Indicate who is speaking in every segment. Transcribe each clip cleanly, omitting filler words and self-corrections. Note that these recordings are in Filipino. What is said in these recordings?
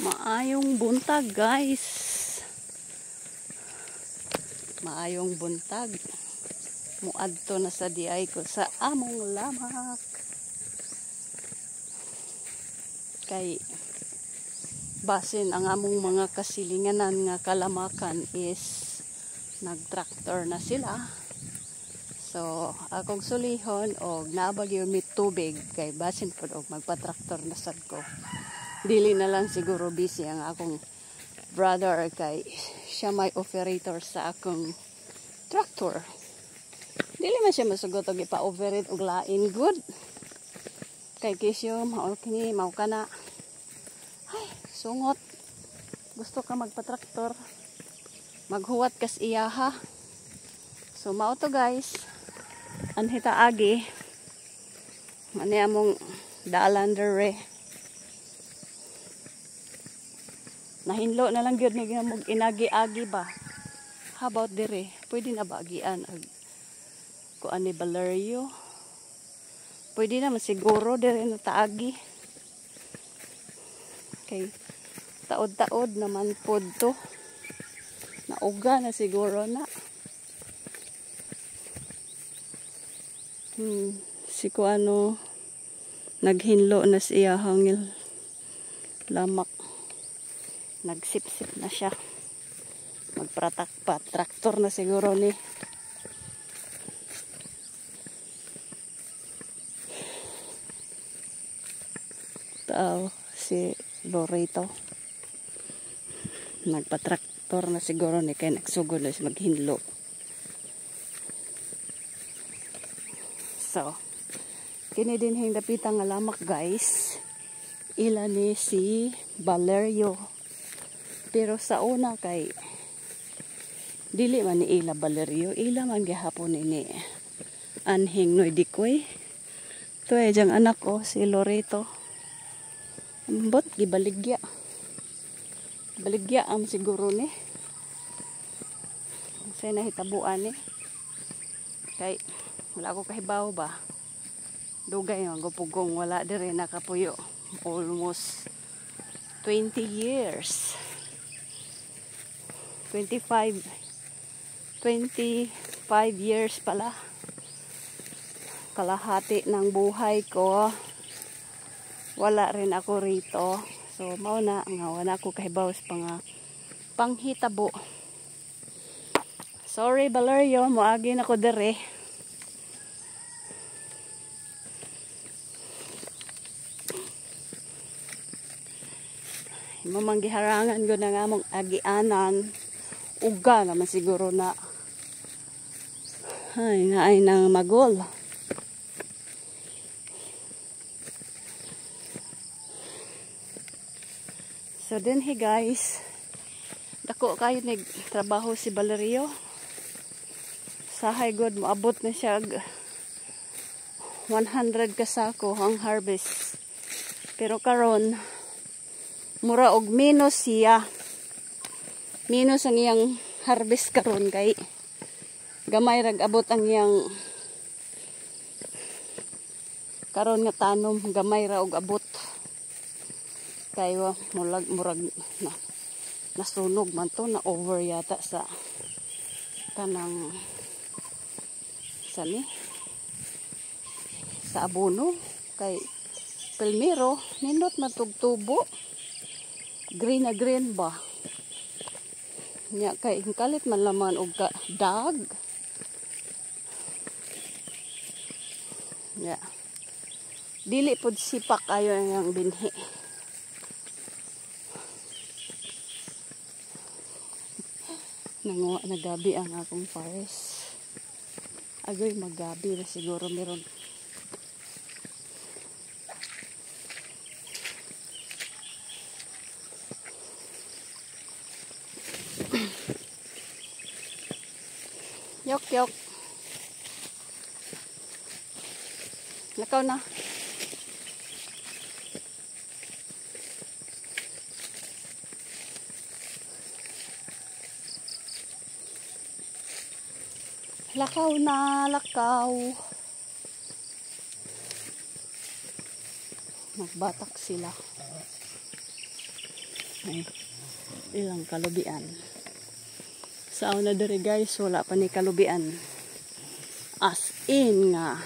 Speaker 1: Maayong buntag, guys. Maayong buntag. Muadto na sa diay ko sa among lamak. Kay basin ang among mga kasilinganan nga kalamakan is nagtraktor na sila. So, akong sulihon og nabagyo mi tubig kay basin pod og magpa-traktor na sad ko. Dili na lang siguro busy ang akong brother kay siya may operator sa akong tractor. Dili man siya masugot og ipa-operate og lain good. Kay kisyo mao kini mao kana. Ay, sungot. Gusto ka magpa-traktor? Maghuwat kas iyaha. So mao to guys. Anhita agi. Ani among dalan dere. Nahinlo na lang gyud ni gamog inagi-agi ba. How about dire? Pwede na ba agian ag kuan ni Valerio? Pwede na masiguro dire na taagi. Okay. Taod-taod naman pod to. Nauga na siguro na. Si kuano naghinlo na siya hangil lamak. Nagsip-sip na siya. Magpratak pa. Traktor na siguro ni. Tao si Loreto. Nagpa-traktor na siguro ni. Kaya nagsugod na siya maghinlo. So, kini din hing dapitang nga lamak guys. Ila ni si Valerio. Pero sa una kay dili man ni ila Valerio, ila man gihapon ni Anhing Noy Dikoy. To ay jang anak ko si Loreto. Ambot gibaligya. Baligya am siguro ni. Say nahitabuan ni. Kay wala ko kahibaw ba. Dugay ang gupugong wala dire nakapuyo. Almost 20 years. 25 years pala. Kalahati ng buhay ko. Wala rin ako rito. So, mao na nga wala ko kahibaw sa panghitabo. Sorry, Valerio. Moagi na ko dire. Mamanggiharangan ko na nga mong agianan. Uga naman siguro na ay nang magol. So then hey guys, dako kayo nagtrabaho si Valerio. Sahay god moabot na siya 100 kasako ang harvest. Pero karon mura og minus siya. Minus ang iyang harvest karon kay gamay rag abot ang iyang karon nga tanom gamay ra og abot kay murag na nasunog man to na over yata sa kanang sani sa abono kay Palmero nindot matugtubo green na green ba. Nya kay kalit man laman og dag. Ya. Dili pod sipak ayo yang binhi. Nagabi ang akong pares. Agoy magabi na siguro meron. Yok. Lakaw na. Lakaw na, lakaw. Nagbatak sila. Ay, ilang kalubian. Sa una diri guys, wala pa ni kalubian. As in nga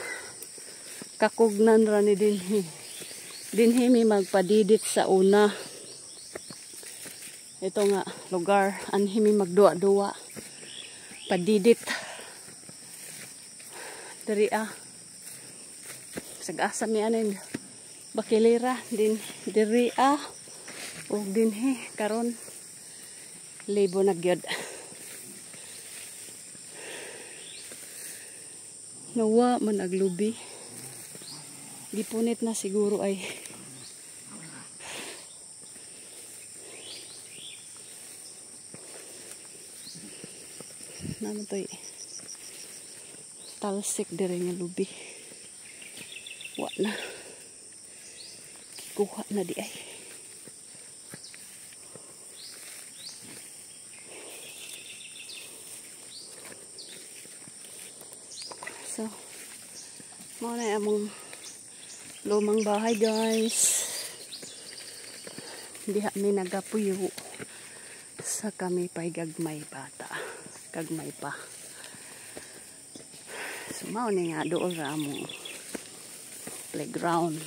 Speaker 1: kakugnan ra ni dinhi. Dinhi mi magpadidit sa una. Ito nga lugar anhi mi magduwa-duwa. Padidit. Diri Sag-asa mi aning bakilera din diri ug dinhi karon libo na gyud. Nawa man aglubi. Gipunit na siguro ay naman to'y talsik diri nga lubi. Wa na. Kikuha na di ay. So, mao na among lumang bahay guys. Diha mi nagapuyo sa kami pa'y gagmay bata. Gagmay pa. So, mao ni nga doon ra among playground.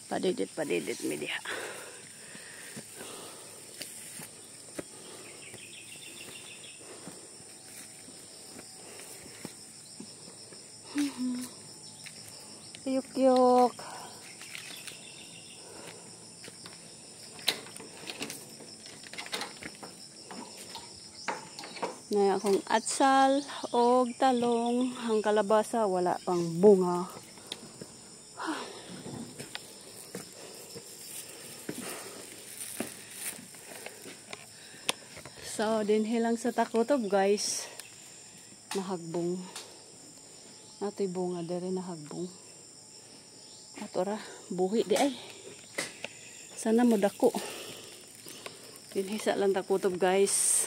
Speaker 1: Padidit mi diha. Yuk-yuk. Na akong atsal o talong. Ang kalabasa wala pang bunga. So, dinhi lang sa Takutob guys. Nahagbong. Nato'y bunga dere nahagbong. At ora, buhi di ay. Sana mo dako. Dinhi sa lang Takutob guys.